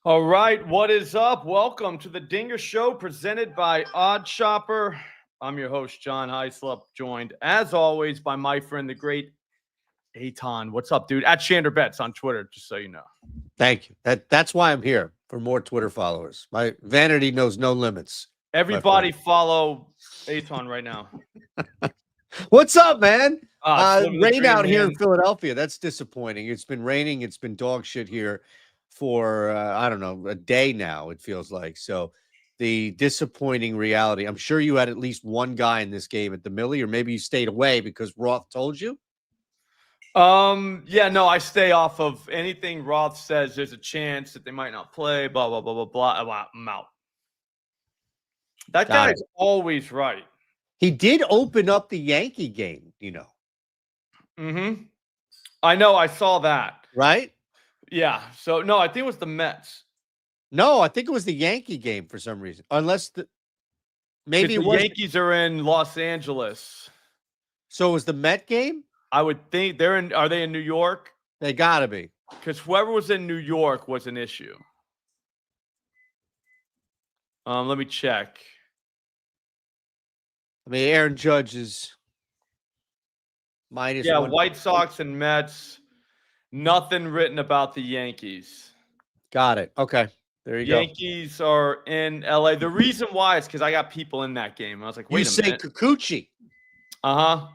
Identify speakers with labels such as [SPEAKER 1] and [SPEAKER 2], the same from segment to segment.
[SPEAKER 1] All right, what is up? Welcome to the Dinger Show presented by OddsShopper. I'm your host, John Hyslop, joined as always by my friend, the great Aton. What's up, dude? At Shander Bets on Twitter, just so you know.
[SPEAKER 2] Thank you. That's why I'm here, for more Twitter followers. My vanity knows no limits.
[SPEAKER 1] Everybody follow Aton right now.
[SPEAKER 2] What's up, man?
[SPEAKER 1] Rain
[SPEAKER 2] out here in Philadelphia. That's disappointing. It's been raining. It's been dog shit here for, I don't know, a day now, it feels like. So the disappointing reality. I'm sure you had at least one guy in this game at the Millie, or maybe you stayed away because Roth told you.
[SPEAKER 1] Yeah, no, I stay off of anything Roth says. There's a chance that they might not play, blah, blah, blah, blah, blah. I'm out. That guy's always right.
[SPEAKER 2] He did open up the Yankee game, you know.
[SPEAKER 1] Mm-hmm. I know. I saw that.
[SPEAKER 2] Right?
[SPEAKER 1] Yeah. So, no, I think it was the Mets.
[SPEAKER 2] No, I think it was the Yankee game for some reason. Unless maybe
[SPEAKER 1] the Yankees are in Los Angeles.
[SPEAKER 2] So it was the Met game?
[SPEAKER 1] I would think are they in New York?
[SPEAKER 2] They gotta be.
[SPEAKER 1] Because whoever was in New York was an issue. Let me check.
[SPEAKER 2] I mean, Aaron Judge is minus.
[SPEAKER 1] Yeah, White Sox and Mets. Nothing written about the Yankees.
[SPEAKER 2] Got it. Okay. There you go.
[SPEAKER 1] Yankees are in LA. The reason why is because I got people in that game. I was like, wait a minute.
[SPEAKER 2] You say Kikuchi.
[SPEAKER 1] Uh-huh.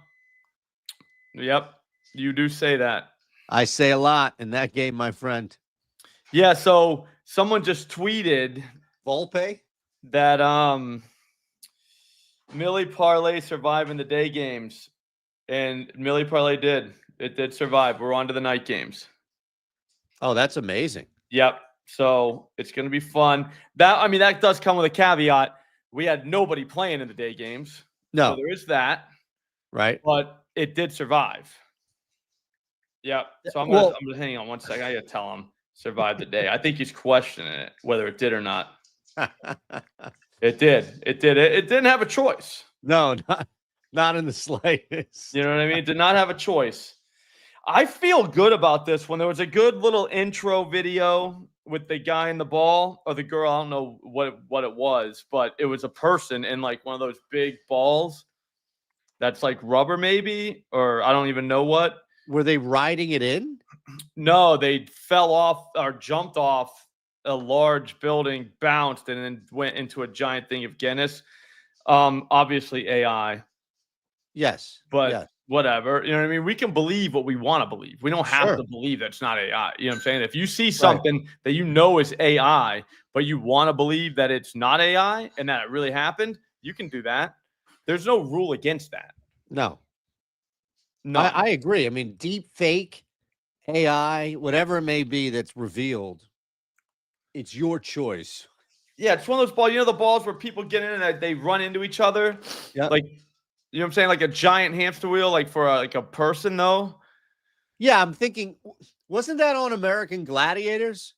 [SPEAKER 1] Yep. You do say that.
[SPEAKER 2] I say a lot in that game, my friend.
[SPEAKER 1] Yeah, so someone just tweeted
[SPEAKER 2] Volpe
[SPEAKER 1] that Millie Parlay survived in the day games. And Millie Parlay did. It did survive. We're on to the night games.
[SPEAKER 2] Oh, that's amazing.
[SPEAKER 1] Yep. So it's going to be fun. That does come with a caveat. We had nobody playing in the day games.
[SPEAKER 2] No.
[SPEAKER 1] So there is that.
[SPEAKER 2] Right.
[SPEAKER 1] But it did survive. Yep. So I'm gonna hang on one second. I got to tell him survive the day. I think he's questioning it, whether it did or not. It did. It did. It didn't have a choice.
[SPEAKER 2] No, not in the slightest.
[SPEAKER 1] You know what I mean? It did not have a choice. I feel good about this one. There was a good little intro video with the guy in the ball or the girl. I don't know what it was, but it was a person in like one of those big balls that's like rubber maybe, or I don't even know what.
[SPEAKER 2] Were they riding it in?
[SPEAKER 1] No, they fell off or jumped off a large building, bounced, and then went into a giant thing of Guinness. Obviously AI.
[SPEAKER 2] Yes.
[SPEAKER 1] But whatever. You know what I mean? We can believe what we want to believe. We don't have to believe that it's not AI. You know what I'm saying? If you see something that you know is AI, but you want to believe that it's not AI and that it really happened, you can do that. There's no rule against that.
[SPEAKER 2] No. I agree. I mean, deep fake, AI, whatever it may be that's revealed, it's your choice.
[SPEAKER 1] Yeah, it's one of those balls. You know the balls where people get in and they run into each other?
[SPEAKER 2] Yeah.
[SPEAKER 1] Like, you know what I'm saying? Like a giant hamster wheel, like for a person, though?
[SPEAKER 2] Yeah, I'm thinking, wasn't that on American Gladiators?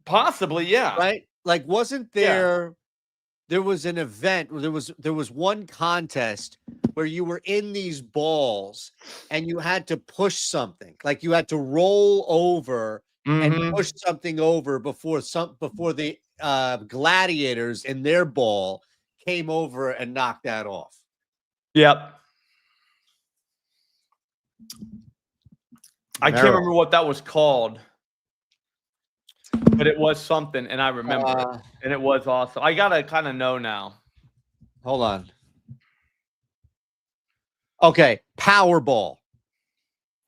[SPEAKER 1] Possibly, yeah.
[SPEAKER 2] Right? Like, wasn't there... There was an event, there was one contest where you were in these balls and you had to push something. Like you had to roll over and push something over before the gladiators in their ball came over and knocked that off.
[SPEAKER 1] Yep. I can't remember what that was called. But it was something, and I remember, and it was awesome. I gotta kind of know now.
[SPEAKER 2] Hold on. Okay, Powerball.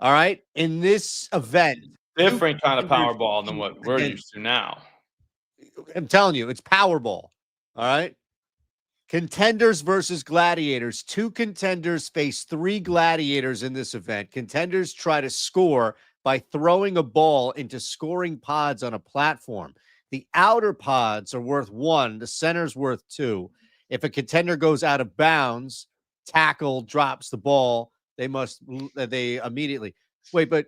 [SPEAKER 2] All right, in this event,
[SPEAKER 1] different kind of Powerball than what we're used to now.
[SPEAKER 2] I'm telling you, it's Powerball. All right, contenders versus gladiators. 2 contenders face 3 gladiators in this event. Contenders try to score by throwing a ball into scoring pods on a platform. The outer pods are worth 1. The center's worth 2. If a contender goes out of bounds, tackle, drops the ball, they immediately... Wait, but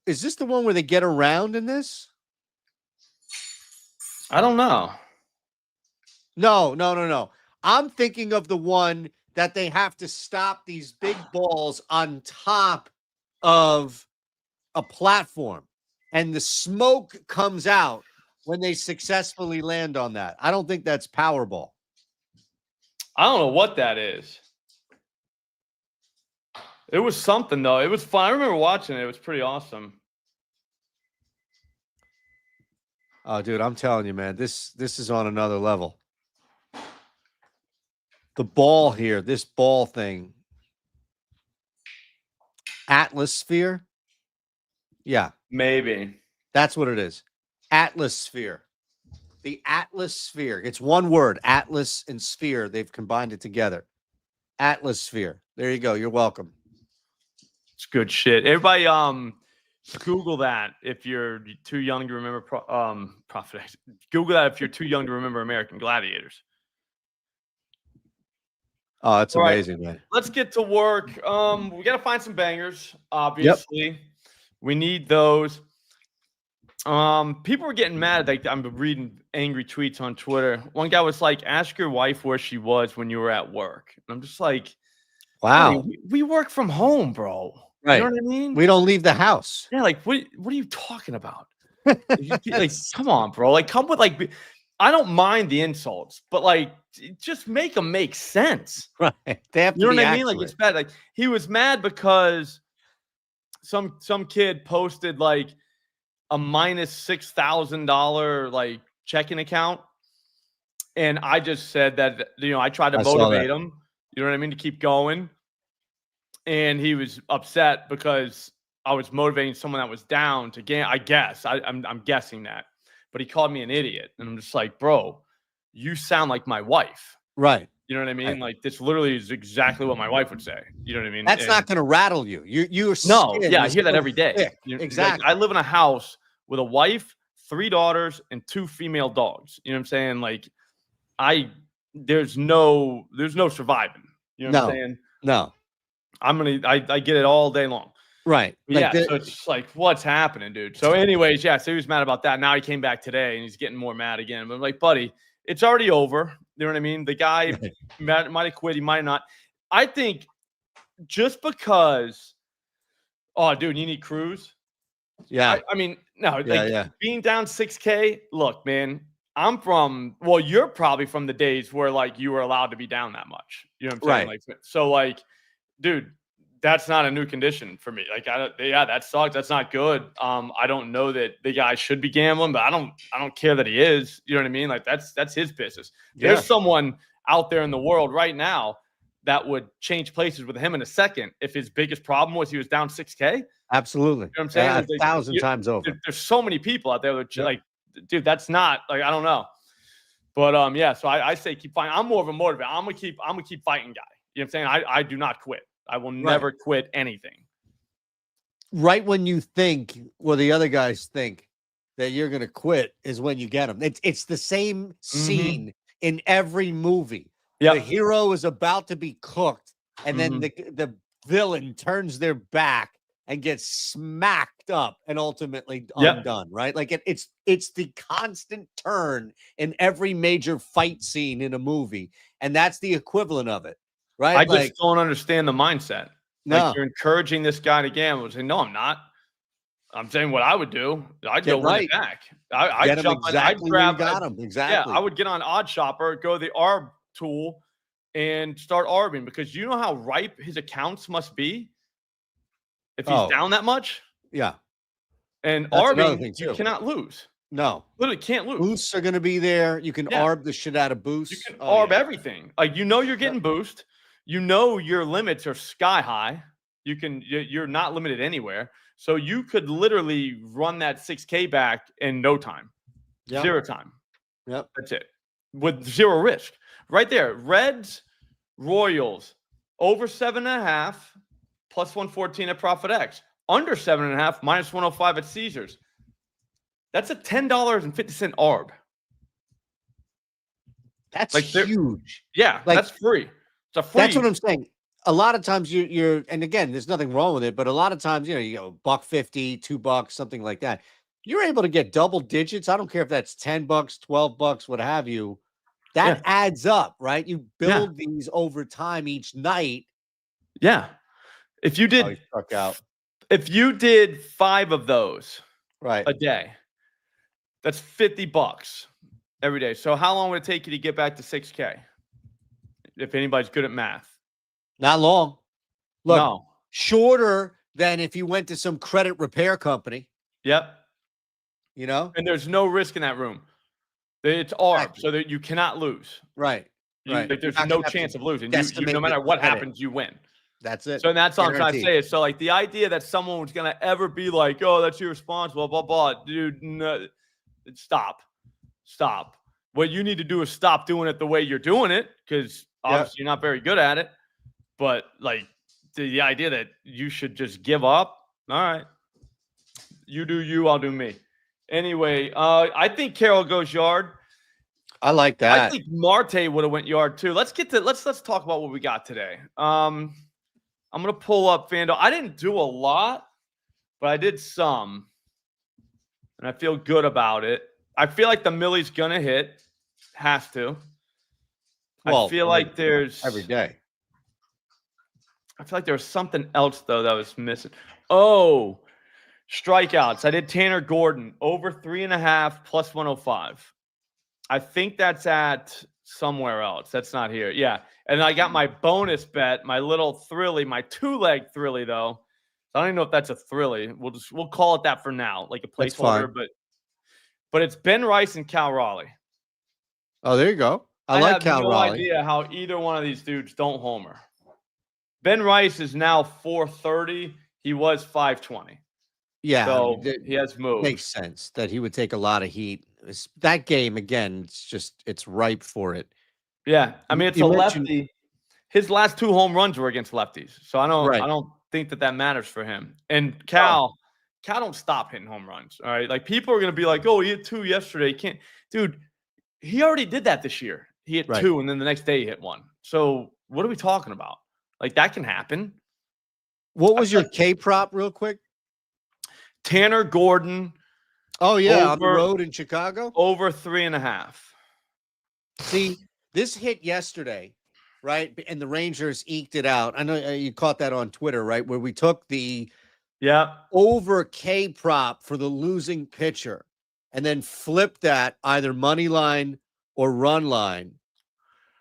[SPEAKER 2] is this the one where they get around in this?
[SPEAKER 1] I don't know.
[SPEAKER 2] No. I'm thinking of the one that they have to stop these big balls on top of a platform and the smoke comes out when they successfully land on that. I don't think that's Powerball.
[SPEAKER 1] I don't know what that is. It was something though. It was fun. I remember watching it. It was pretty awesome.
[SPEAKER 2] Oh, dude, I'm telling you, man, this is on another level. The ball here, this ball thing. Atmosphere. Yeah,
[SPEAKER 1] Maybe.
[SPEAKER 2] that's what it is. Atmosphere. The atmosphere. It's one word, atlas and sphere. They've combined it together. Atmosphere. There you go. You're welcome.
[SPEAKER 1] It's good shit. Everybody, Google that if you're too young to remember Profit X. Google that if you're too young to remember American Gladiators.
[SPEAKER 2] Oh, that's
[SPEAKER 1] All right,
[SPEAKER 2] amazing, man.
[SPEAKER 1] let's get to work. We got to find some bangers, obviously. Yep. We need those. People were getting mad. Like, I'm reading angry tweets on Twitter. One guy was like, ask your wife where she was when you were at work. And I'm just like,
[SPEAKER 2] wow.
[SPEAKER 1] Hey, we work from home, bro.
[SPEAKER 2] Right.
[SPEAKER 1] You know what I mean?
[SPEAKER 2] We don't leave the house.
[SPEAKER 1] Yeah, like, what are you talking about? Like, come on, bro. Like, come with, like, I don't mind the insults, but, like, just make them make sense.
[SPEAKER 2] Right. They have to
[SPEAKER 1] You know
[SPEAKER 2] be
[SPEAKER 1] what I
[SPEAKER 2] accurate.
[SPEAKER 1] mean? Like, it's bad. Like, he was mad because some kid posted, like, a minus $6,000 like checking account, and I just said that, you know, I tried to motivate him, you know what I mean, to keep going, and he was upset because I was motivating someone that was down to gain. I guess I'm guessing that, but he called me an idiot, and I'm just like, bro, you sound like my wife,
[SPEAKER 2] right?
[SPEAKER 1] You know what I mean? Right. Like, this literally is exactly what my wife would say. You know what I mean?
[SPEAKER 2] That's not going to rattle you. You're
[SPEAKER 1] no, yeah, I hear that every day.
[SPEAKER 2] Exactly.
[SPEAKER 1] Like, I live in a house with a wife, 3 daughters, and 2 female dogs. You know what I'm saying? Like, there's no surviving. You know what I'm saying?
[SPEAKER 2] No.
[SPEAKER 1] I get it all day long.
[SPEAKER 2] Right.
[SPEAKER 1] Like, yeah. So it's like, what's happening, dude? So anyways, yeah, so he was mad about that. Now he came back today and he's getting more mad again. But I'm like, buddy, it's already over. You know what I mean? The guy might have quit. He might not. I think just because, oh, dude, you need Cruz.
[SPEAKER 2] Yeah.
[SPEAKER 1] I mean, no, being down 6K, look, man, you're probably from the days where, like, you were allowed to be down that much. You know what I'm saying?
[SPEAKER 2] Right.
[SPEAKER 1] Like, so, like, dude, that's not a new condition for me. Like, that sucks. That's not good. I don't know that the guy should be gambling, but I don't care that he is. You know what I mean? Like, that's his business. Yeah. There's someone out there in the world right now that would change places with him in a second if his biggest problem was he was down 6K.
[SPEAKER 2] Absolutely.
[SPEAKER 1] You know what I'm saying?
[SPEAKER 2] Like, 1,000 times over.
[SPEAKER 1] There's so many people out there that like, dude, that's not, like, I don't know. But yeah, so I say keep fighting. I'm more of a motivator. I'm gonna keep fighting guy. You know what I'm saying? I do not quit. I will never quit anything. Right
[SPEAKER 2] when you think, well, the other guys think that you're gonna quit is when you get them. It's the same scene in every movie. Yep. The hero is about to be cooked, and then the villain turns their back and gets smacked up and ultimately undone, right? Like, it's the constant turn in every major fight scene in a movie, and that's the equivalent of it, right?
[SPEAKER 1] I just don't understand the mindset.
[SPEAKER 2] No.
[SPEAKER 1] Like, you're encouraging this guy to gamble. Say, no, I'm not. I'm saying what I would do. I'd go win it back. I'd jump
[SPEAKER 2] exactly. I'd grab got him. Exactly.
[SPEAKER 1] Yeah, I would get on OddsShopper, go to the ARB tool, and start arbing, because you know how ripe his accounts must be if he's down that much.
[SPEAKER 2] Yeah.
[SPEAKER 1] And arbing, you cannot lose.
[SPEAKER 2] No.
[SPEAKER 1] Literally can't lose.
[SPEAKER 2] Boosts are going to be there. You can arb the shit out of boosts.
[SPEAKER 1] You can arb everything. Like, you know, you're getting boost. You know your limits are sky high. You're not limited anywhere. So you could literally run that 6K back in no time. Yep. 0 time.
[SPEAKER 2] Yep.
[SPEAKER 1] That's it. With 0 risk. Right there. Reds, Royals, over 7.5, plus 114 at Profit X. Under 7.5, minus 105 at Caesars. That's a $10.50 ARB.
[SPEAKER 2] That's like huge.
[SPEAKER 1] Yeah, like, that's free. It's a free.
[SPEAKER 2] That's what I'm saying. A lot of times you're, and again, there's nothing wrong with it, but a lot of times, you know, you go $1.50, $2, something like that. You're able to get double digits. I don't care if that's $10, $12, what have you. That adds up, right? You build these over time each night.
[SPEAKER 1] Yeah. If you did,
[SPEAKER 2] struck out.
[SPEAKER 1] If you did 5 of those a day, That's $50 every day. So how long would it take you to get back to 6K? If anybody's good at math.
[SPEAKER 2] Not long. Look,
[SPEAKER 1] No.
[SPEAKER 2] shorter than if you went to some credit repair company.
[SPEAKER 1] Yep.
[SPEAKER 2] You know?
[SPEAKER 1] And there's no risk in that room. It's ARB,
[SPEAKER 2] Exactly.
[SPEAKER 1] so that you cannot lose.
[SPEAKER 2] Right.
[SPEAKER 1] Like, there's
[SPEAKER 2] You're not
[SPEAKER 1] no
[SPEAKER 2] gonna have
[SPEAKER 1] chance
[SPEAKER 2] to
[SPEAKER 1] of losing. You,
[SPEAKER 2] guesstimate
[SPEAKER 1] no matter
[SPEAKER 2] the
[SPEAKER 1] what
[SPEAKER 2] credit.
[SPEAKER 1] happens, you win.
[SPEAKER 2] That's it.
[SPEAKER 1] So that's all I'm trying to
[SPEAKER 2] Guaranteed.
[SPEAKER 1] say. So like the idea that someone was gonna ever be like, "Oh, that's irresponsible," blah blah, dude. No, stop. What you need to do is stop doing it the way you're doing it, because obviously you're not very good at it. But like the idea that you should just give up. All right, you do you, I'll do me. Anyway, I think Carroll goes yard.
[SPEAKER 2] I like
[SPEAKER 1] I
[SPEAKER 2] that.
[SPEAKER 1] think Marte would have went yard too. Let's talk about what we got today. I'm gonna pull up FanDuel. I didn't do a lot, but I did some, and I feel good about it. I feel like the Millie's gonna hit, has to.
[SPEAKER 2] Well,
[SPEAKER 1] I feel like there's
[SPEAKER 2] every day.
[SPEAKER 1] I feel like there was something else though that was missing. Oh, strikeouts. I did Tanner Gordon over 3.5 plus 105. I think that's at somewhere else. That's not here. Yeah. And I got my bonus bet, my little thrilly, my 2-leg thrilly though. I don't even know if that's a thrilly. We'll call it that for now, like a placeholder. But it's Ben Rice and Cal Raleigh.
[SPEAKER 2] Oh, there you go. I like Cal
[SPEAKER 1] no
[SPEAKER 2] Raleigh.
[SPEAKER 1] idea how either one of these dudes don't homer. Ben Rice is now 430. He was 520.
[SPEAKER 2] Yeah,
[SPEAKER 1] So he has moved.
[SPEAKER 2] Makes sense that he would take a lot of heat. That game again, it's ripe for it.
[SPEAKER 1] Yeah, I mean it's a lefty. His last 2 home runs were against lefties, so I don't think that matters for him. And Cal don't stop hitting home runs. All right, like people are gonna be like, "Oh, he hit 2 yesterday." He can't, dude. He already did that this year. He hit 2, and then the next day he hit 1. So what are we talking about? Like that can happen.
[SPEAKER 2] What was your K prop, real quick?
[SPEAKER 1] Tanner Gordon.
[SPEAKER 2] Oh yeah, on the road in Chicago.
[SPEAKER 1] Over 3.5.
[SPEAKER 2] See, this hit yesterday, right? And the Rangers eked it out. I know you caught that on Twitter, right? Where we took the over K prop for the losing pitcher and then flipped that either money line or run line.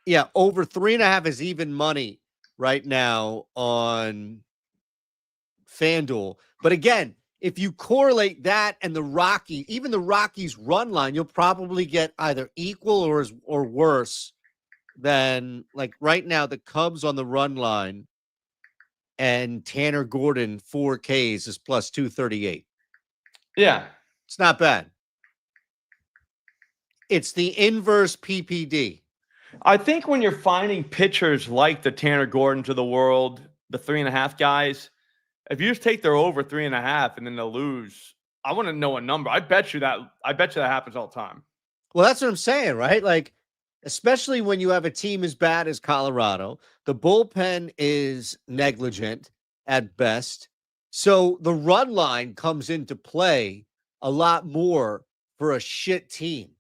[SPEAKER 2] Yeah, over 3.5 is even money right now on FanDuel. But again, if you correlate that and even the Rockies run line, you'll probably get either equal or worse than, like, right now, the Cubs on the run line and Tanner Gordon 4Ks is plus 238.
[SPEAKER 1] Yeah.
[SPEAKER 2] It's not bad. It's the inverse PPD.
[SPEAKER 1] I think when you're finding pitchers like the Tanner Gordons of the world, the 3.5 guys, if you just take their over 3.5 and then they'll lose, I want to know a number. I bet you that happens all the time.
[SPEAKER 2] Well, that's what I'm saying, right? Like, especially when you have a team as bad as Colorado, the bullpen is negligent at best. So the run line comes into play a lot more for a shit team,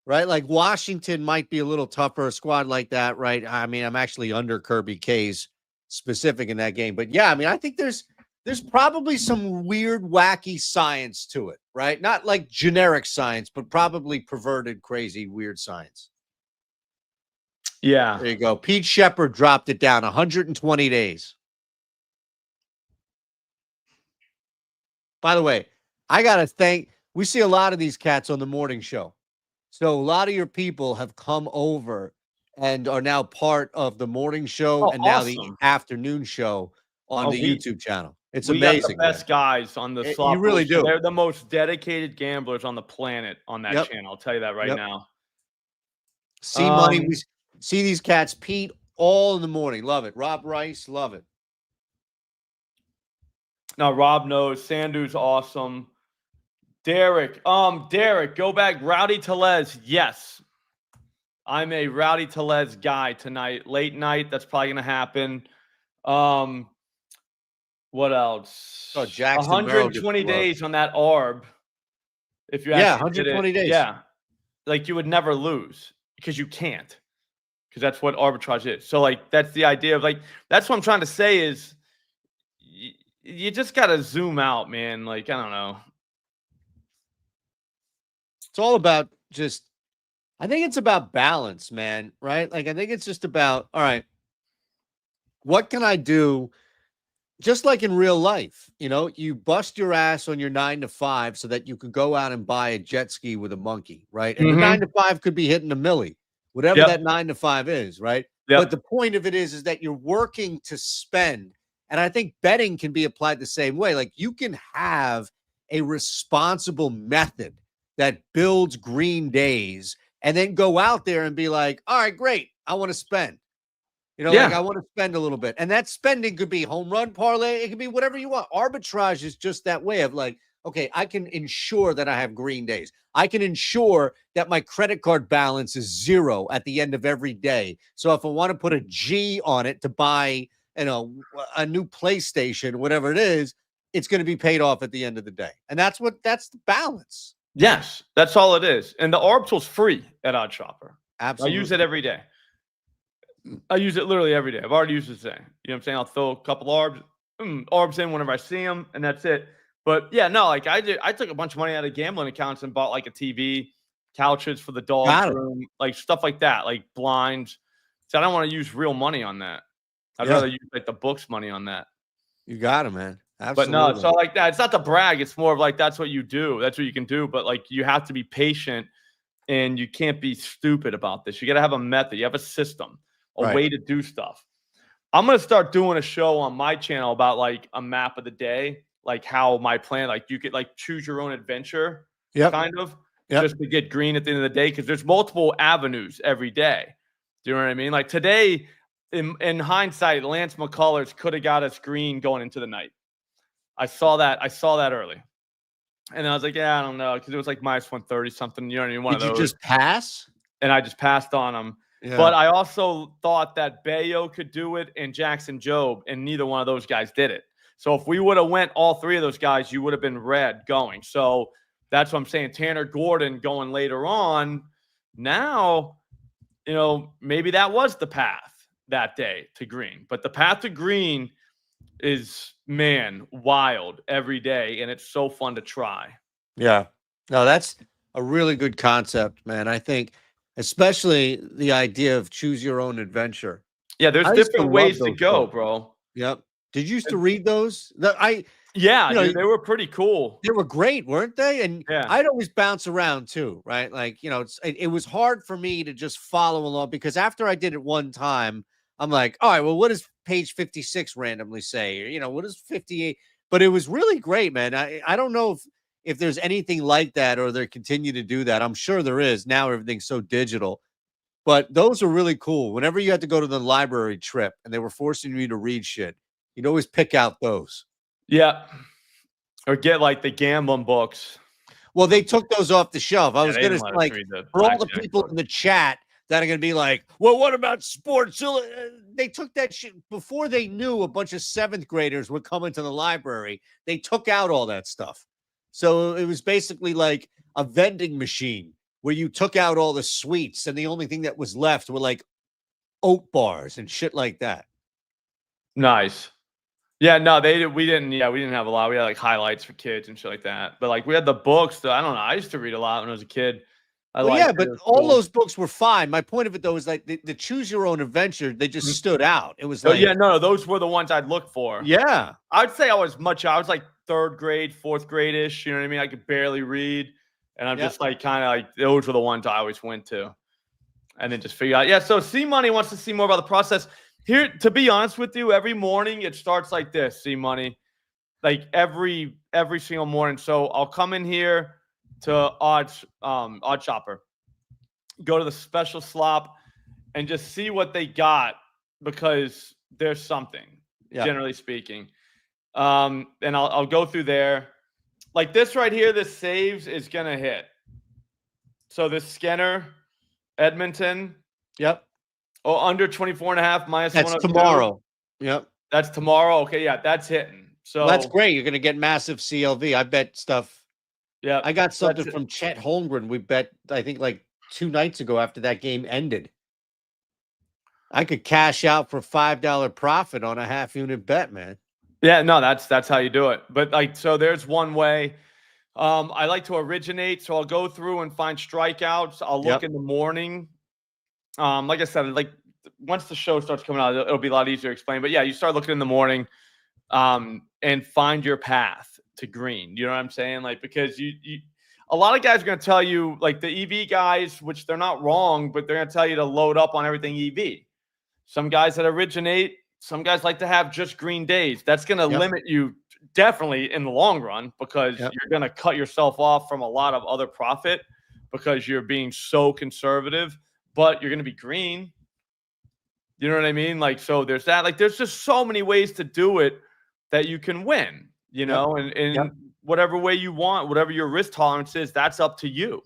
[SPEAKER 2] right? Like Washington might be a little tougher, a squad like that, right? I mean, I'm actually under Kirby K's specific in that game. But yeah, I mean, I think there's probably some weird, wacky science to it, right? Not like generic science, but probably perverted, crazy, weird science.
[SPEAKER 1] Yeah.
[SPEAKER 2] There you go. Pete Shepard dropped it down 120 days. By the way, I got to we see a lot of these cats on the morning show. So a lot of your people have come over and are now part of the morning show and now the afternoon show on the YouTube channel. It's amazing.
[SPEAKER 1] We got the best guys on the slot.
[SPEAKER 2] You really do.
[SPEAKER 1] They're the most dedicated gamblers on the planet on that channel. I'll tell you that right now.
[SPEAKER 2] See money. We see these cats, Pete, all in the morning. Love it. Rob Rice, love it.
[SPEAKER 1] Now Rob knows. Sandu's awesome. Derek, go back. Rowdy Tellez, yes. I'm a Rowdy Tellez guy tonight. Late night, that's probably gonna happen. What else?
[SPEAKER 2] Oh, Jackson
[SPEAKER 1] 120 days on that ARB. If you
[SPEAKER 2] 120 days.
[SPEAKER 1] Yeah. Like you would never lose because you can't. Because that's what arbitrage is. So like that's the idea of like that's what I'm trying to say is you just gotta zoom out, man. Like, I don't know.
[SPEAKER 2] It's all about just, I think it's about balance, man, right? Like, I think it's just about, all right, what can I do? Just like in real life, you bust your ass on your 9 to 5 so that you could go out and buy a jet ski with a monkey, right? And the 9 to 5 could be hitting a milli, whatever that 9 to 5 is, right? But the point of it is that you're working to spend. And I think betting can be applied the same way. Like, you can have a responsible method that builds green days and then go out there and be like, all right, great, I want to spend. Like, I want to spend a little bit. And that spending could be home run parlay. It could be whatever you want. Arbitrage is just that way of like, okay, I can ensure that I have green days. I can ensure that my credit card balance is 0 at the end of every day. So if I want to put a G on it to buy, a new PlayStation, whatever it is, it's going to be paid off at the end of the day. And that's the balance.
[SPEAKER 1] Yes, that's all it is. And the ARB tool's free at OddsShopper.
[SPEAKER 2] Absolutely.
[SPEAKER 1] I use it every day. I use it literally every day. I've already used it today. You know what I'm saying? I'll throw a couple ARBs in whenever I see them, and that's it. But yeah, no, like I took a bunch of money out of gambling accounts and bought like a TV, couches for the dog's room, like stuff like that, like blinds. So I don't want to use real money on that. I'd rather use like the books money on that.
[SPEAKER 2] You got it, man.
[SPEAKER 1] But
[SPEAKER 2] Absolutely.
[SPEAKER 1] no, so like that. It's not to brag. It's more of like that's what you do. That's what you can do. But like you have to be patient, and you can't be stupid about this. You got to have a method. You have a system. A way to do stuff. I'm going to start doing a show on my channel about like a map of the day, like how my plan, like you could like choose your own adventure kind of just to get green at the end of the day. Cause there's multiple avenues every day. Do you know what I mean? Like today in hindsight, Lance McCullers could have got us green going into the night. I saw that early. And I was like, yeah, I don't know. Cause it was like minus 130 something. You know what I mean? One of those.
[SPEAKER 2] Did you just pass?
[SPEAKER 1] And I just passed on them. Yeah. But I also thought that Bayo could do it and Jackson Jobe, and neither one of those guys did it. So if we would have went all 3 of those guys, you would have been red going. So that's what I'm saying. Tanner Gordon going later on. Now, maybe that was the path that day to green. But the path to green is, man, wild every day, and it's so fun to try.
[SPEAKER 2] Yeah. No, that's a really good concept, man. I think especially the idea of choose your own adventure.
[SPEAKER 1] Yeah, there's different ways to go, bro.
[SPEAKER 2] Yep. Did you used to read those?
[SPEAKER 1] Yeah, dude, they were pretty cool.
[SPEAKER 2] They were great, weren't they? And I'd always bounce around too, right? Like, it was hard for me to just follow along because after I did it one time, I'm like, all right, well, what does page 56 randomly say? Or, what does 58? But it was really great, man. I don't know if there's anything like that or they continue to do that. I'm sure there is. Now everything's so digital. But those are really cool. Whenever you had to go to the library trip and they were forcing you to read shit, you'd always pick out those.
[SPEAKER 1] Yeah. Or get like the gambling books.
[SPEAKER 2] Well, they took those off the shelf. I was going to like, for all the people in the chat that are going to be like, well, what about sports? They took that shit before they knew a bunch of 7th graders were coming to the library. They took out all that stuff. So it was basically like a vending machine where you took out all the sweets and the only thing that was left were like oat bars and shit like that.
[SPEAKER 1] Nice. Yeah, no, we didn't have a lot. We had like highlights for kids and shit like that. But like we had the books. I don't know. I used to read a lot when I was a kid.
[SPEAKER 2] But all those books were fine. My point of it though is like the choose your own adventure. They just stood out. It was like,
[SPEAKER 1] those were the ones I'd look for.
[SPEAKER 2] Yeah,
[SPEAKER 1] I'd say I was like 3rd grade, 4th grade ish. You know what I mean? I could barely read, and I'm just like kind of like those were the ones I always went to, and then just figure out. Yeah, so C Money wants to see more about the process. Here, to be honest with you, every morning it starts like this. C Money, like every single morning. So I'll come in here to OddsShopper, go to the special slop, and just see what they got because there's something, generally speaking. And I'll go through there. Like this right here, this saves is gonna hit. So this Skinner, Edmonton.
[SPEAKER 2] Yep.
[SPEAKER 1] Oh, under 24.5 minus.
[SPEAKER 2] That's tomorrow. Yep.
[SPEAKER 1] That's tomorrow. Okay, yeah, that's hitting. So
[SPEAKER 2] that's great. You're gonna get massive CLV. I bet stuff.
[SPEAKER 1] Yeah,
[SPEAKER 2] I got something from Chet Holmgren. We bet, I think, like 2 nights ago after that game ended. I could cash out for $5 profit on a half unit bet, man.
[SPEAKER 1] Yeah, no, that's how you do it. But like, so there's one way. I like to originate, so I'll go through and find strikeouts. I'll look in the morning. Like I said, like once the show starts coming out, it'll be a lot easier to explain. But yeah, you start looking in the morning, and find your path to green. You know what I'm saying? Like, because you a lot of guys are going to tell you, like the EV guys, which they're not wrong, but they're going to tell you to load up on everything EV. Some guys that originate, some guys like to have just green days. That's going to limit you definitely in the long run, because you're going to cut yourself off from a lot of other profit because you're being so conservative, but you're going to be green. You know what I mean? Like, so there's that. Like, there's just so many ways to do it that you can win, you know, and whatever way you want, whatever your risk tolerance is, that's up to you.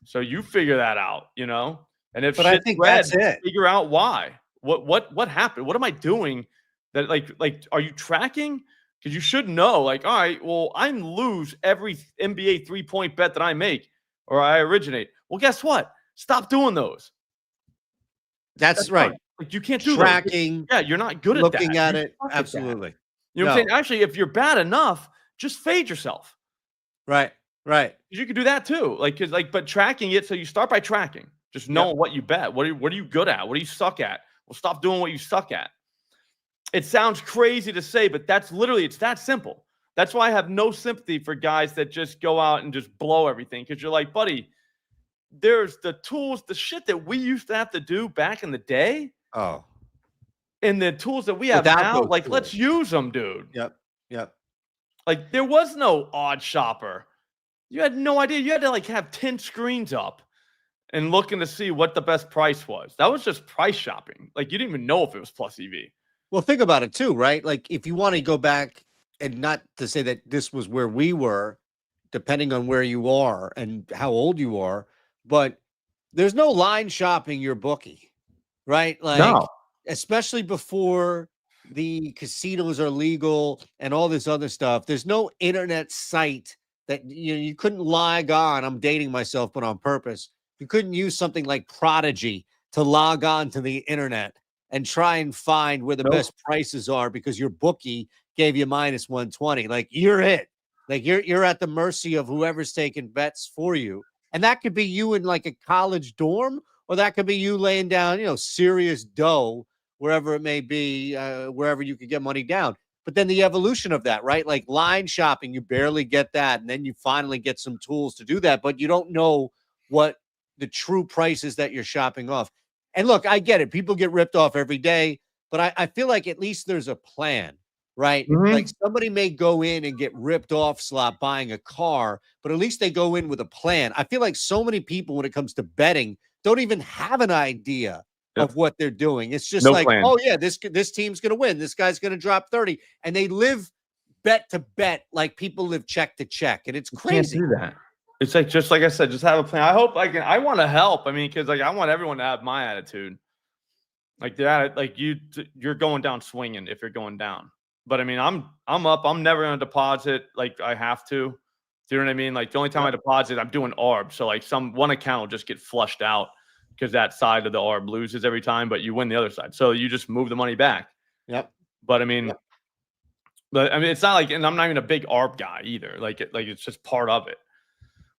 [SPEAKER 1] So you figure that out, you know. And if
[SPEAKER 2] I think that's it.
[SPEAKER 1] Figure out why. What happened? What am I doing? That like are you tracking? Because you should know. Like, all right, well, I lose every NBA 3-point bet that I make or I originate. Well, guess what? Stop doing those.
[SPEAKER 2] That's right.
[SPEAKER 1] Fine. Like, you can't do
[SPEAKER 2] tracking.
[SPEAKER 1] Yeah, you're not good at
[SPEAKER 2] looking
[SPEAKER 1] that.
[SPEAKER 2] at it. Absolutely.
[SPEAKER 1] You know what I'm saying? Actually, if you're bad enough, just fade yourself.
[SPEAKER 2] Right. Right.
[SPEAKER 1] You can do that too. But tracking it. So you start by tracking. Just knowing what you bet. What are you good at? What do you suck at? Well, stop doing what you suck at. It sounds crazy to say, but that's literally, it's that simple. That's why I have no sympathy for guys that just go out and just blow everything. Because you're like, buddy, there's the tools, the shit that we used to have to do back in the day.
[SPEAKER 2] Oh.
[SPEAKER 1] And the tools that we have now, like, tools. Let's use them, dude.
[SPEAKER 2] Yep.
[SPEAKER 1] Like, there was no OddsShopper. You had no idea. You had to, like, have 10 screens up and looking to see what the best price was. That was just price shopping. Like, you didn't even know if it was plus EV.
[SPEAKER 2] Well, think about it too, right? Like, if you want to go back, and not to say that this was where we were, depending on where you are and how old you are, but there's no line shopping your bookie, right? Like, no. Especially before the casinos are legal and all this other stuff. There's no internet site that you couldn't log on. I'm dating myself, but on purpose. You couldn't use something like Prodigy to log on to the internet and try and find where the best prices are because your bookie gave you minus 120. Like, you're it. Like, you're at the mercy of whoever's taking bets for you. And that could be you in like a college dorm, or that could be you laying down, serious dough, wherever it may be, wherever you could get money down. But then the evolution of that, right? Like line shopping, you barely get that. And then you finally get some tools to do that, but you don't know what the true prices that you're shopping off. And look, I get it. People get ripped off every day, but I feel like at least there's a plan, right? Mm-hmm. Like somebody may go in and get ripped off slot buying a car, but at least they go in with a plan. I feel like so many people, when it comes to betting, don't even have an idea of what they're doing. It's just plan. Oh yeah, this team's going to win. This guy's going to drop 30. And they live bet to bet like people live check to check. And it's crazy.
[SPEAKER 1] You can't do that. It's like, just like I said, just have a plan. I hope I want to help. I mean, because like I want everyone to have my attitude. Like that, like you're going down swinging if you're going down. But I mean, I'm up. I'm never going to deposit like I have to. Do you know what I mean? Like the only time I deposit, I'm doing ARB. So like one account will just get flushed out because that side of the ARB loses every time, but you win the other side. So you just move the money back.
[SPEAKER 2] Yep.
[SPEAKER 1] But I mean, it's not like, and I'm not even a big ARB guy either. Like it's just part of it.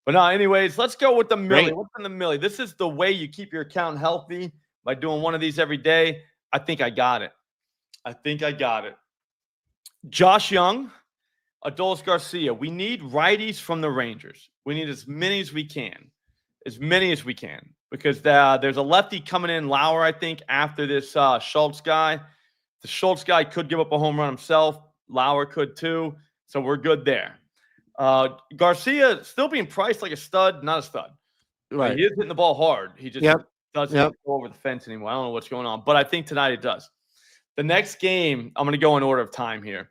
[SPEAKER 1] But no, anyways, let's go with the millie. What's in the millie? This is the way you keep your account healthy by doing one of these every day. I think I got it. Josh Young, Adolis Garcia. We need righties from the Rangers. We need as many as we can. Because there's a lefty coming in, Lauer, I think, after this Schultz guy. The Schultz guy could give up a home run himself. Lauer could too. So we're good there. Garcia still being priced like a stud, not a stud. Right. He is hitting the ball hard. He just doesn't go over the fence anymore. I don't know what's going on, but I think tonight it does. The next game, I'm going to go in order of time here.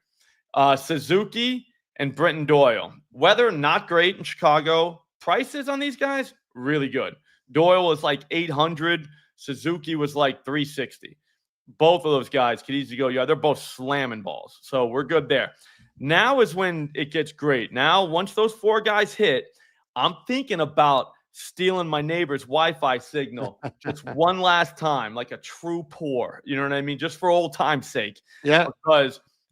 [SPEAKER 1] Suzuki and Brenton Doyle. Weather, not great in Chicago. Prices on these guys, really good. Doyle was like 800. Suzuki was like 360. Both of those guys could easily go. Yeah, they're both slamming balls. So we're good there. Now is when it gets great. Now, once those four guys hit, I'm thinking about stealing my neighbor's Wi-Fi signal just one last time, like a true pour. You know what I mean? Just for old time's sake.
[SPEAKER 2] Yeah.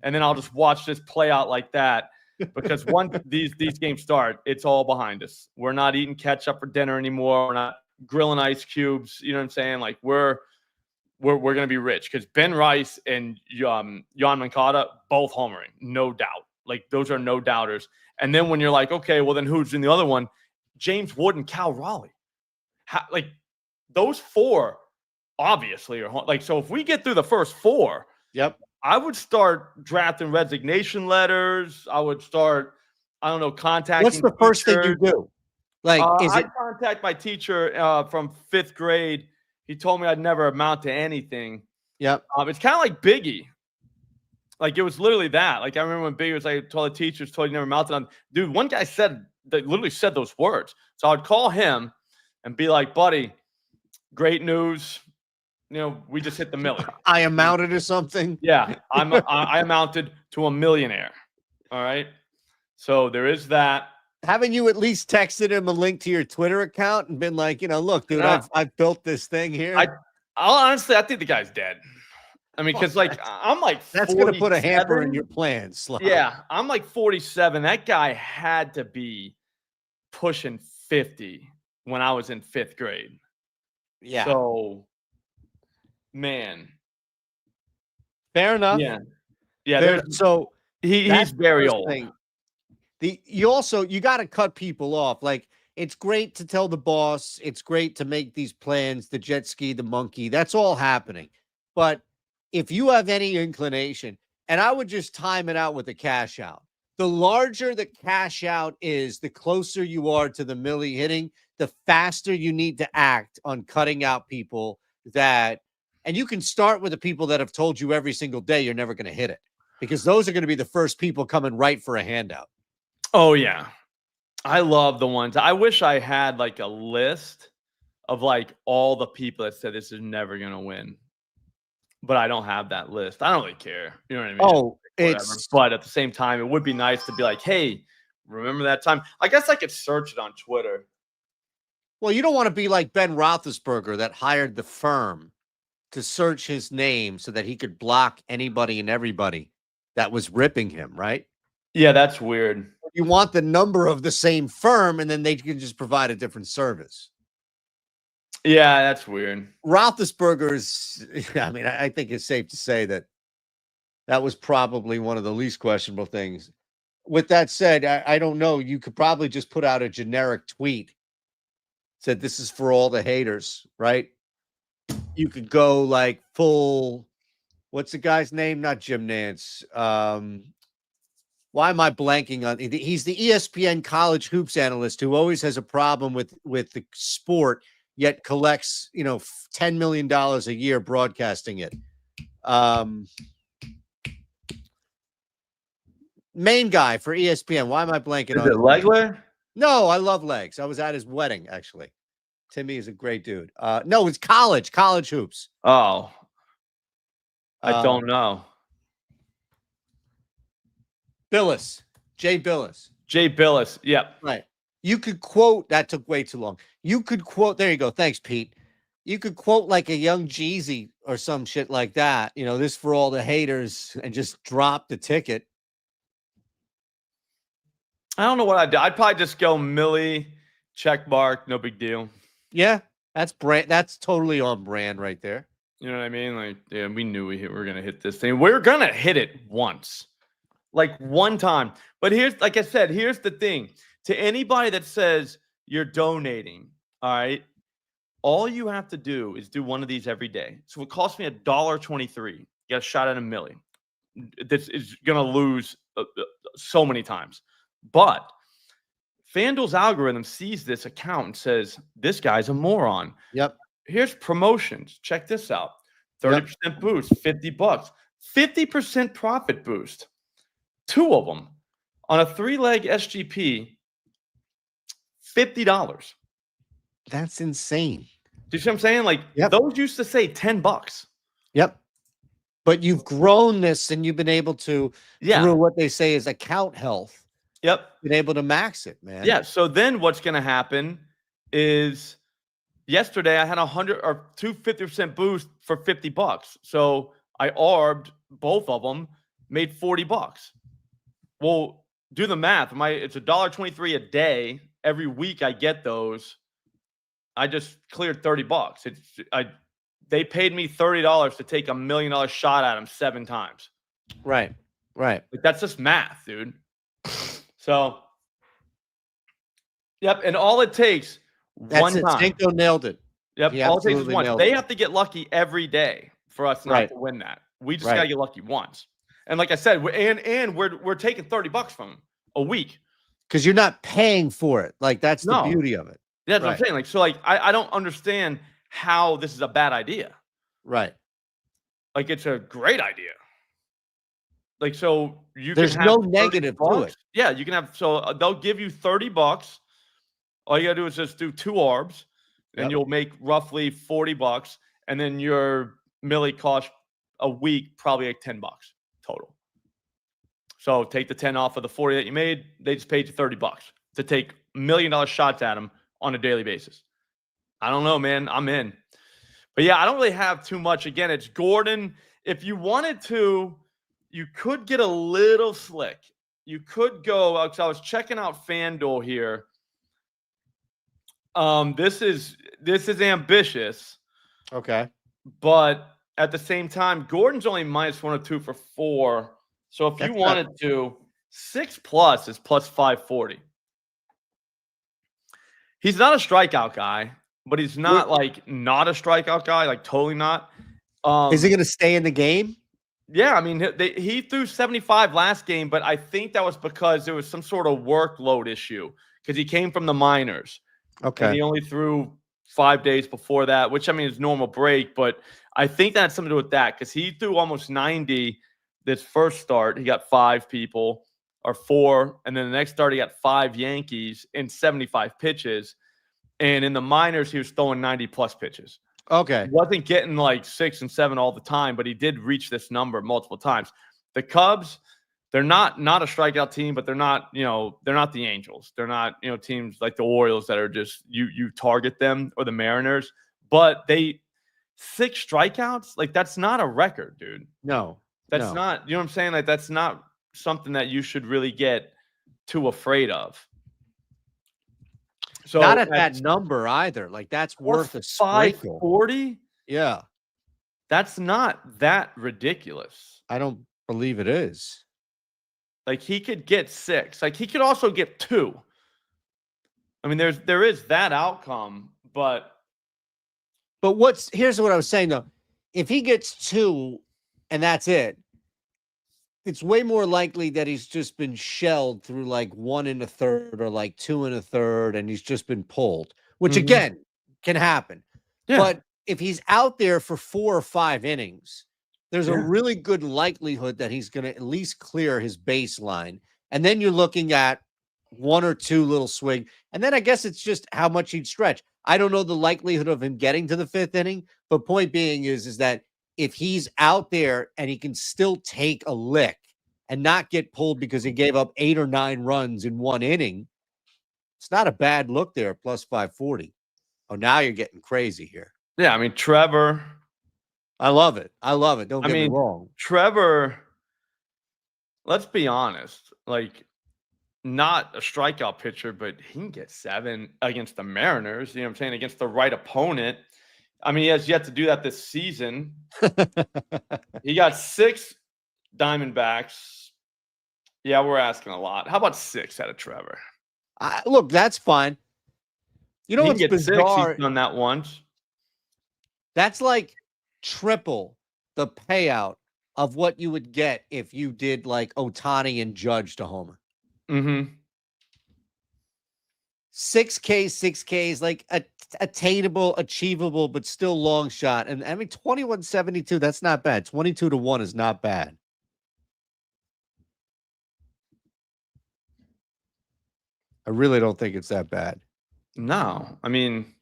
[SPEAKER 1] And then I'll just watch this play out like that. because once these games start, it's all behind us. We're not eating ketchup for dinner anymore. We're not grilling ice cubes. You know what I'm saying? Like we're gonna be rich because Ben Rice and Jan Moncada both homering, no doubt. Like those are no doubters. And then when you're like, okay, well then who's in the other one? James Wood and Cal Raleigh. Like those four obviously are like. So if we get through the first four,
[SPEAKER 2] Yep.
[SPEAKER 1] I would start drafting resignation letters. I would start, I don't know, contacting.
[SPEAKER 2] What's the first thing you do? Like,
[SPEAKER 1] I contact my teacher from 5th grade. He told me I'd never amount to anything.
[SPEAKER 2] Yep.
[SPEAKER 1] It's kind of like Biggie. Like it was literally that. Like I remember when Biggie was like, told the teachers, told you never amounted on. Dude, one guy said that literally said those words. So I'd call him and be like, buddy, great news. You know, we just hit the million.
[SPEAKER 2] I amounted to something.
[SPEAKER 1] Yeah, I amounted to a millionaire. All right. So there is that.
[SPEAKER 2] Haven't you at least texted him a link to your Twitter account and been like, look, dude, I've built this thing here?
[SPEAKER 1] Honestly, I think the guy's dead. I mean, because like I'm like
[SPEAKER 2] that's going to put a hamper in your plans. Slow.
[SPEAKER 1] Yeah, I'm like 47. That guy had to be pushing 50 when I was in 5th grade.
[SPEAKER 2] Yeah.
[SPEAKER 1] So, man.
[SPEAKER 2] Fair enough.
[SPEAKER 1] Yeah. Yeah.
[SPEAKER 2] So
[SPEAKER 1] he's very old.
[SPEAKER 2] You got to cut people off. Like it's great to tell the boss. It's great to make these plans, the jet ski, the monkey. That's all happening. But if you have any inclination, and I would just time it out with a cash out. The larger the cash out is, the closer you are to the milli hitting, the faster you need to act on cutting out people that, and you can start with the people that have told you every single day you're never going to hit it, because those are going to be the first people coming right for a handout.
[SPEAKER 1] Oh, yeah. I love the ones. I wish I had like a list of like all the people that said this is never going to win. But I don't have that list. I don't really care. You know what I mean?
[SPEAKER 2] Oh,
[SPEAKER 1] but at the same time, it would be nice to be like, hey, remember that time? I guess I could search it on Twitter.
[SPEAKER 2] Well, you don't want to be like Ben Roethlisberger that hired the firm to search his name so that he could block anybody and everybody that was ripping him, right?
[SPEAKER 1] Yeah, that's weird.
[SPEAKER 2] You want the number of the same firm, and then they can just provide a different service.
[SPEAKER 1] Yeah, that's weird.
[SPEAKER 2] Roethlisberger's, I mean, I think it's safe to say that was probably one of the least questionable things. With that said, I don't know. You could probably just put out a generic tweet. Said, this is for all the haters, right? You could go like full, what's the guy's name? Not Jim Nantz. Why am I blanking on? He's the ESPN college hoops analyst who always has a problem with the sport, yet collects, $10 million a year broadcasting it. Main guy for ESPN. Why am I blanking on?
[SPEAKER 1] Is it Legler?
[SPEAKER 2] No, I love Legs. I was at his wedding, actually. Timmy is a great dude. No, it's college hoops.
[SPEAKER 1] Oh, I don't know.
[SPEAKER 2] Billis. Jay Billis.
[SPEAKER 1] Yep.
[SPEAKER 2] Right. You could quote, that took way too long. You could quote, there you go. Thanks, Pete. You could quote like a Young Jeezy or some shit like that. This for all the haters, and just drop the ticket.
[SPEAKER 1] I don't know what I'd do. I'd probably just go Millie, check mark, no big deal.
[SPEAKER 2] Yeah, that's brand. That's totally on brand right there.
[SPEAKER 1] You know what I mean? Like, yeah, we knew we were going to hit this thing. We're going to hit it once. Like one time. But like I said, here's the thing. To anybody that says you're donating, all right, all you have to do is do one of these every day. So it costs me $1.23. You got a shot at a million. This is going to lose so many times. But FanDuel's algorithm sees this account and says, this guy's a moron.
[SPEAKER 2] Yep.
[SPEAKER 1] Here's promotions. Check this out. 30% boost, $50. 50% profit boost. 2 of them on a 3-leg SGP, $50.
[SPEAKER 2] That's insane.
[SPEAKER 1] Do you see what I'm saying? Like those used to say $10.
[SPEAKER 2] Yep. But you've grown this and you've been able to, through what they say is account health.
[SPEAKER 1] Yep.
[SPEAKER 2] Been able to max it, man.
[SPEAKER 1] Yeah. So then what's going to happen is yesterday I had 250% boost for $50. So I arbed both of them, made $40. Well, do the math. It's $1.23 a day. Every week I get those. I just cleared $30. They paid me $30 to take $1 million shot at them 7 times.
[SPEAKER 2] Right.
[SPEAKER 1] Like, that's just math, dude. So, yep. And all it takes one time.
[SPEAKER 2] Cinco nailed it.
[SPEAKER 1] Yep.
[SPEAKER 2] He
[SPEAKER 1] All it takes is
[SPEAKER 2] absolutely
[SPEAKER 1] once.
[SPEAKER 2] nailed
[SPEAKER 1] They
[SPEAKER 2] it.
[SPEAKER 1] have to get lucky every day for us not to win that. We just gotta get lucky once. And like I said, we're taking $30 from them a week.
[SPEAKER 2] Because you're not paying for it. Like, that's the beauty of it.
[SPEAKER 1] Yeah, that's what I'm saying. Like, so like I don't understand how this is a bad idea.
[SPEAKER 2] Right.
[SPEAKER 1] Like, it's a great idea. Like, so
[SPEAKER 2] there's
[SPEAKER 1] can have
[SPEAKER 2] no negative to it.
[SPEAKER 1] Yeah, you can have, so they'll give you $30. All you gotta do is just do 2 arbs, and you'll make roughly $40, and then your millie cost a week probably like $10 total. So take the 10 off of the 40 that you made. They just paid you $30 to take $1 million shots at them on a daily basis. I don't know, man. I'm in. But yeah, I don't really have too much. Again, it's Gordon. If you wanted to, you could get a little slick. You could go, I was checking out FanDuel here. This is ambitious.
[SPEAKER 2] Okay.
[SPEAKER 1] But at the same time, Gordon's only minus 102 for 4. So if you wanted to, 6+ is plus 540. He's not a strikeout guy, but he's not not a strikeout guy, like totally not.
[SPEAKER 2] Is he going to stay in the game?
[SPEAKER 1] Yeah, I mean, he threw 75 last game, but I think that was because there was some sort of workload issue because he came from the minors.
[SPEAKER 2] Okay.
[SPEAKER 1] And he only threw 5 days before that, which I mean is normal break, but I think that had something to do with that because he threw almost 90 this first start. He got 5 people or 4, and then the next start he got 5 Yankees in 75 pitches. And in the minors, he was throwing 90+ pitches.
[SPEAKER 2] Okay.
[SPEAKER 1] He wasn't getting like 6 and 7 all the time, but he did reach this number multiple times. The Cubs, they're not a strikeout team, but they're not the Angels. They're not, teams like the Orioles that are just you target them, or the Mariners. But 6 strikeouts, like that's not a record, dude.
[SPEAKER 2] No.
[SPEAKER 1] That's not, you know what I'm saying? Like that's not something that you should really get too afraid of. So
[SPEAKER 2] not at that number either. Like that's worth a sprinkle.
[SPEAKER 1] 540?
[SPEAKER 2] Yeah.
[SPEAKER 1] That's not that ridiculous.
[SPEAKER 2] I don't believe it is.
[SPEAKER 1] Like he could get 6. Like he could also get 2. I mean, there is that outcome, but
[SPEAKER 2] here's what I was saying though. If he gets 2 and that's it, it's way more likely that he's just been shelled through like 1 1/3 or like 2 1/3, and he's just been pulled, which again can happen. Yeah. But if he's out there for 4 or 5 innings, there's a really good likelihood that he's going to at least clear his baseline. And then you're looking at 1 or 2 little swing. And then I guess it's just how much he'd stretch. I don't know the likelihood of him getting to the 5th inning, but point being is that if he's out there and he can still take a lick and not get pulled because he gave up 8 or 9 runs in 1 inning, it's not a bad look there, plus 540. Oh, now you're getting crazy here.
[SPEAKER 1] Yeah, I mean, Trevor.
[SPEAKER 2] I love it. Don't get me wrong.
[SPEAKER 1] Trevor, let's be honest, like not a strikeout pitcher, but he can get 7 against the Mariners, you know what I'm saying, against the right opponent. I mean, he has yet to do that this season. He got 6 Diamondbacks. Yeah, we're asking a lot. How about 6 out of Trevor?
[SPEAKER 2] Look, that's fine. You know what's bizarre?
[SPEAKER 1] 6, he's done that once.
[SPEAKER 2] That's like triple the payout of what you would get if you did like Ohtani and Judge to homer. 6K is like attainable, achievable, but still long shot. And I mean, 2172, that's not bad. 22-1 is not bad. I really don't think it's that bad.
[SPEAKER 1] No, I mean,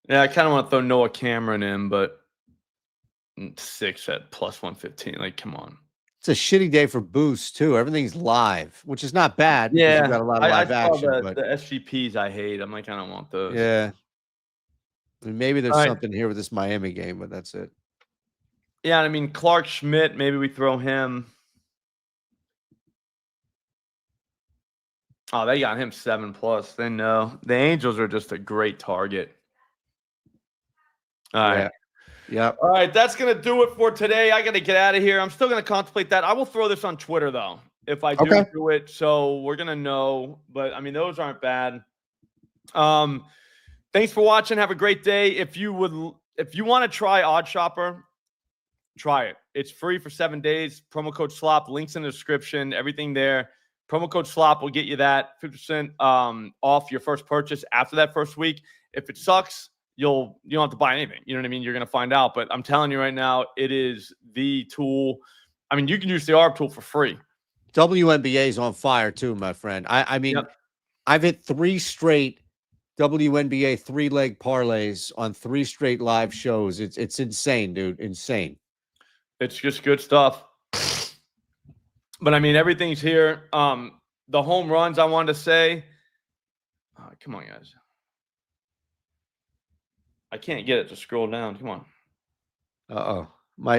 [SPEAKER 1] yeah, I kind of want to throw Noah Cameron in, but 6 at plus 115. Like, come on.
[SPEAKER 2] It's a shitty day for boost too. Everything's live, which is not bad.
[SPEAKER 1] Yeah,
[SPEAKER 2] you've got a lot of live action.
[SPEAKER 1] The SGPs I hate. I'm like, I don't want those.
[SPEAKER 2] Yeah, I mean, maybe there's something here with this Miami game, but that's it.
[SPEAKER 1] Yeah, I mean, Clark Schmidt. Maybe we throw him. Oh, they got him 7+. They know the Angels are just a great target. All right.
[SPEAKER 2] Yep.
[SPEAKER 1] All right, that's going to do it for today. I got to get out of here. I'm still going to contemplate that. I will throw this on Twitter, though, if I do it. So we're going to know. But, I mean, those aren't bad. Thanks for watching. Have a great day. If you want to try OddsShopper, try it. It's free for 7 days. Promo code SLOP. Links in the description. Everything there. Promo code SLOP will get you that 50% off your first purchase after that first week. If it sucks, you don't have to buy anything. You know what I mean? You're going to find out. But I'm telling you right now, it is the tool. I mean, you can use the ARB tool for free.
[SPEAKER 2] WNBA is on fire too, my friend. I mean, I've hit 3 straight WNBA 3-leg parlays on 3 straight live shows. It's insane, dude. Insane.
[SPEAKER 1] It's just good stuff. But I mean, everything's here. The home runs I wanted to say. Come on, guys. I can't get it to scroll down. Come on.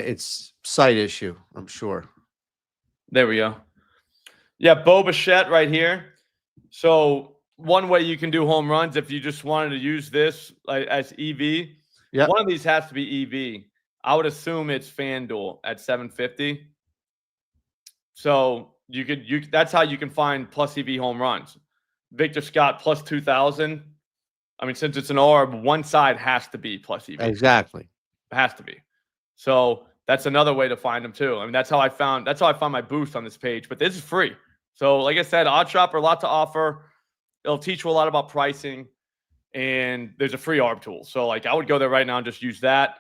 [SPEAKER 2] It's site issue, I'm sure.
[SPEAKER 1] There we go. Yeah, Bo Bichette right here. So one way you can do home runs if you just wanted to use this as EV.
[SPEAKER 2] Yeah.
[SPEAKER 1] One of these has to be EV. I would assume it's FanDuel at 750. So that's how you can find plus EV home runs. Victor Scott plus 2,000. I mean, since it's an ARB, one side has to be plus EV.
[SPEAKER 2] Exactly.
[SPEAKER 1] It has to be. So that's another way to find them too. I mean, that's how I found my boost on this page. But this is free. So like I said, OddsShopper, a lot to offer. It'll teach you a lot about pricing, and there's a free ARB tool. So like I would go there right now and just use that.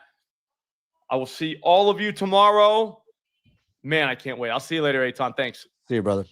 [SPEAKER 1] I will see all of you tomorrow. Man, I can't wait. I'll see you later, Eitan. Thanks.
[SPEAKER 2] See you, brother.